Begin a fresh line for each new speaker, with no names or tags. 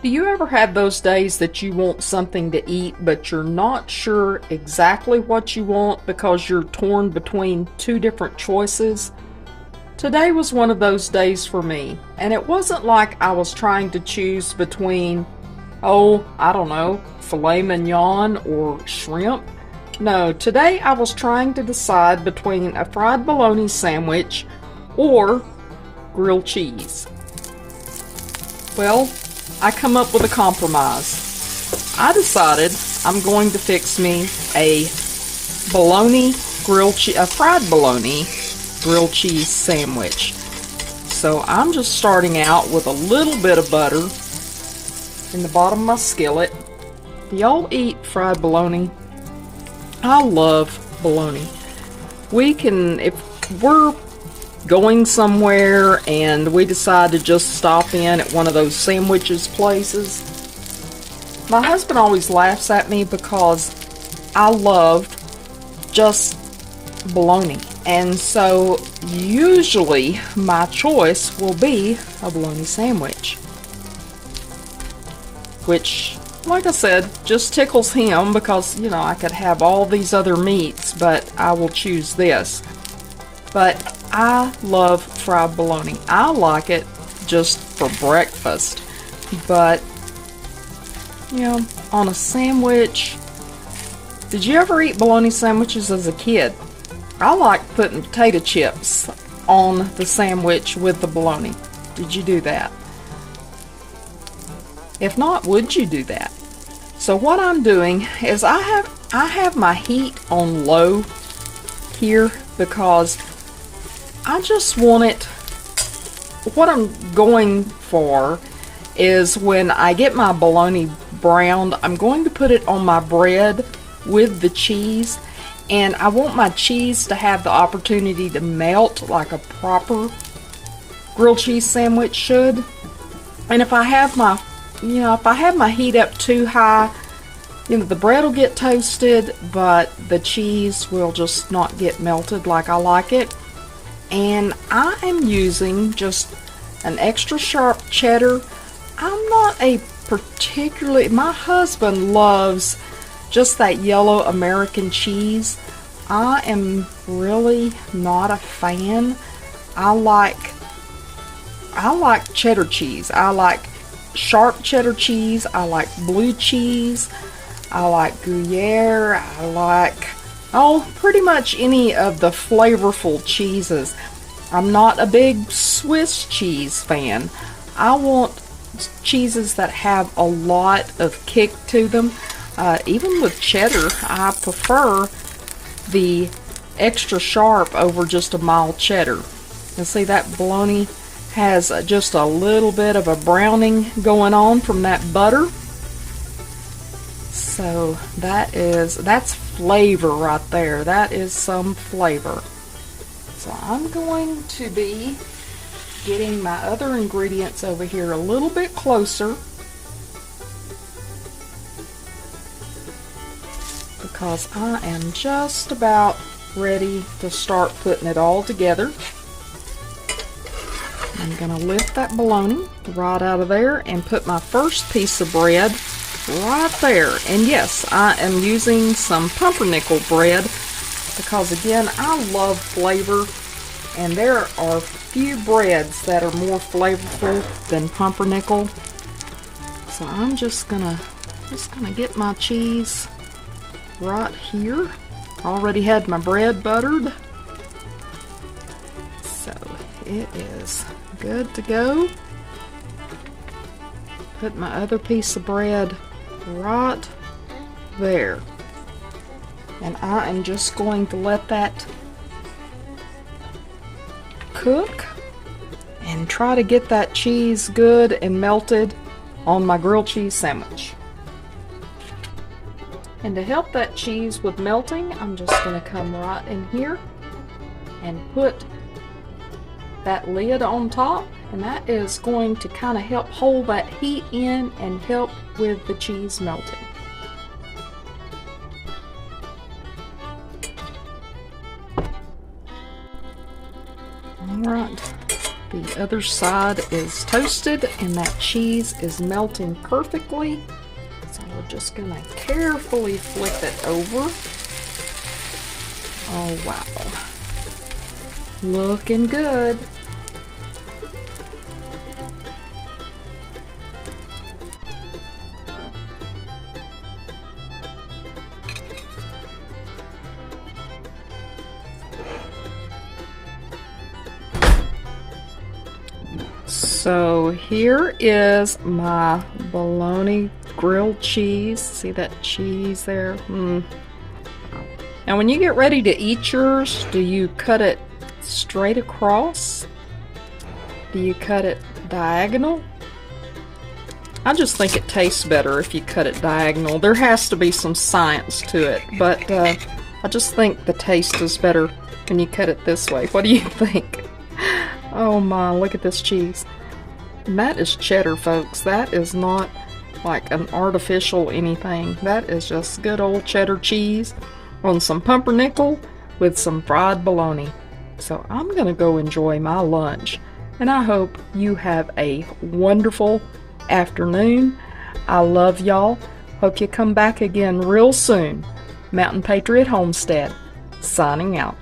Do you ever have those days that you want something to eat, but you're not sure exactly what you want because you're torn between two different choices? Today was one of those days for me, and it wasn't like I was trying to choose between, oh, I don't know, filet mignon or shrimp. No, today I was trying to decide between a fried bologna sandwich or grilled cheese. Well, I come up with a compromise. I decided I'm going to fix me a fried bologna grilled cheese sandwich. So I'm just starting out with a little bit of butter in the bottom of my skillet. Do y'all eat fried bologna? I love bologna. If we're going somewhere and we decide to just stop in at one of those sandwiches places, my husband always laughs at me because I loved just bologna. And so usually my choice will be a bologna sandwich, which, like I said, just tickles him because, I could have all these other meats, but I will choose this. But I love fried bologna. I like it just for breakfast. But, on a sandwich, did you ever eat bologna sandwiches as a kid? I like putting potato chips on the sandwich with the bologna. Did you do that? If not, would you do that? So what I'm doing is I have my heat on low here because I just want it. What I'm going for is when I get my bologna browned, I'm going to put it on my bread with the cheese, and I want my cheese to have the opportunity to melt like a proper grilled cheese sandwich should. And if I have my heat up too high, the bread will get toasted, but the cheese will just not get melted like I like it. And I am using just an extra sharp cheddar. I'm not my husband loves just that yellow American cheese. I am really not a fan. I like cheddar cheese. I like sharp cheddar cheese. I like blue cheese. I like Gruyere. I like, pretty much any of the flavorful cheeses. I'm not a big Swiss cheese fan. I want cheeses that have a lot of kick to them. Even with cheddar, I prefer the extra sharp over just a mild cheddar. And see, that bologna has just a little bit of a browning going on from that butter. So that's flavor right there. That is some flavor. So I'm going to be getting my other ingredients over here a little bit closer because I am just about ready to start putting it all together. I'm going to lift that bologna right out of there and put my first piece of bread right there. And yes, I am using some pumpernickel bread because, again, I love flavor, and there are few breads that are more flavorful than pumpernickel. So I'm just gonna get my cheese right here. Already had my bread buttered, so it is good to go. Put my other piece of bread right there, and I am just going to let that cook and try to get that cheese good and melted on my grilled cheese sandwich. And to help that cheese with melting, I'm just going to come right in here and put that lid on top, and that is going to kind of help hold that heat in and help with the cheese melting. Alright, The other side is toasted and that cheese is melting perfectly. So we're just gonna carefully flip it over. Oh wow. Looking good. So here is my bologna grilled cheese. See that cheese there? Now when you get ready to eat yours, do you cut it straight across? Do you cut it diagonal? I just think it tastes better if you cut it diagonal. There has to be some science to it, but I just think the taste is better when you cut it this way. What do you think? Oh my, look at this cheese. And that is cheddar, folks. That is not like an artificial anything. That is just good old cheddar cheese on some pumpernickel with some fried bologna. So I'm gonna go enjoy my lunch, and I hope you have a wonderful afternoon. I love y'all. Hope you come back again real soon. Mountain Patriot Homestead, signing out.